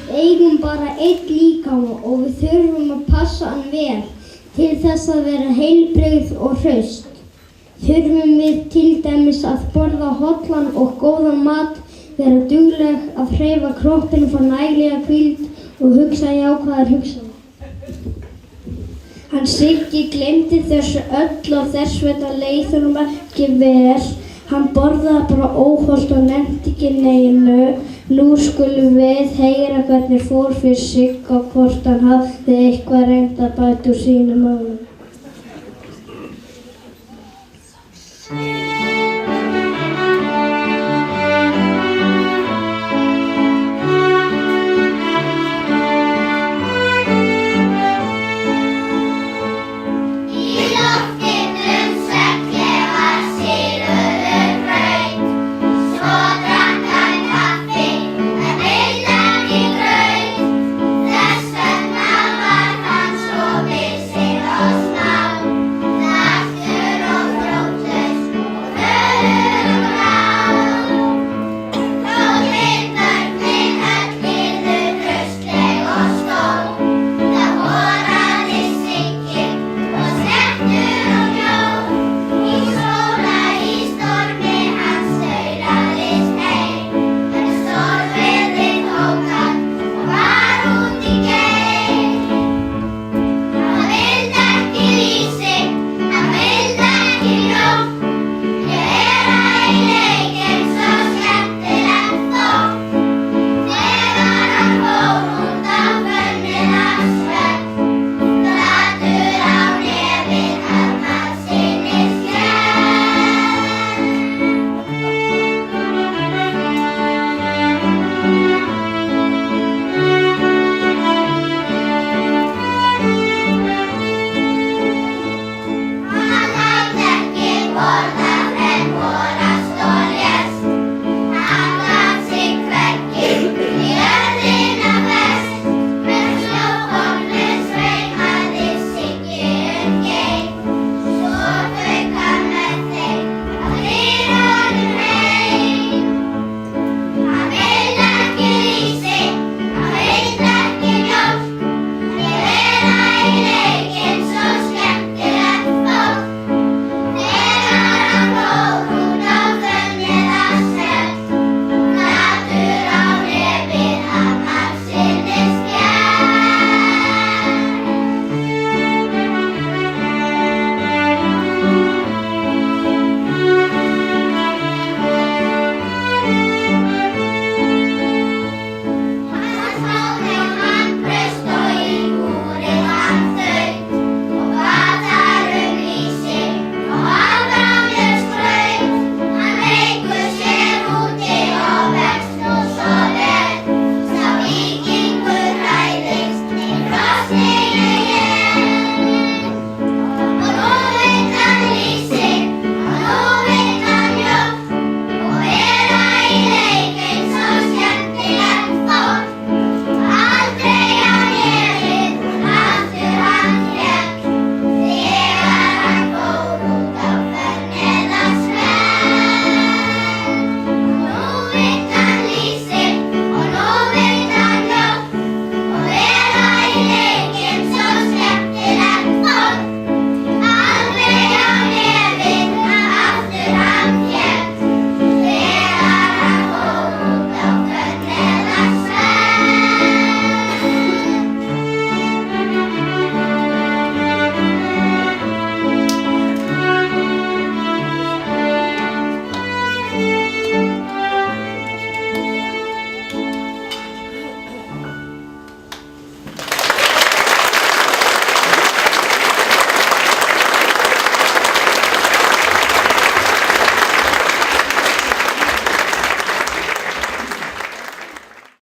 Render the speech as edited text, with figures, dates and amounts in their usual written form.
eigum bara einn líkama og við þurfum að passa hann vel til þess að vera heilbrigð og hraust. Þurfum við til dæmis að borða hollan og góðan mat, vera dugleg að hreyfa kroppinn, fá nægilega hvíld og hugsa jákvæðar hugsanir. Hann Siggi gleymdi þessu öll og þess vegna leið honum ekki vel. Hann borðaði bara óhollt og nennti ekki neinu. Nú skulum við heyra hvernig fór fyrir Sigga og hvort hann hafði eitthvað reynt að bæta úr sínum málum.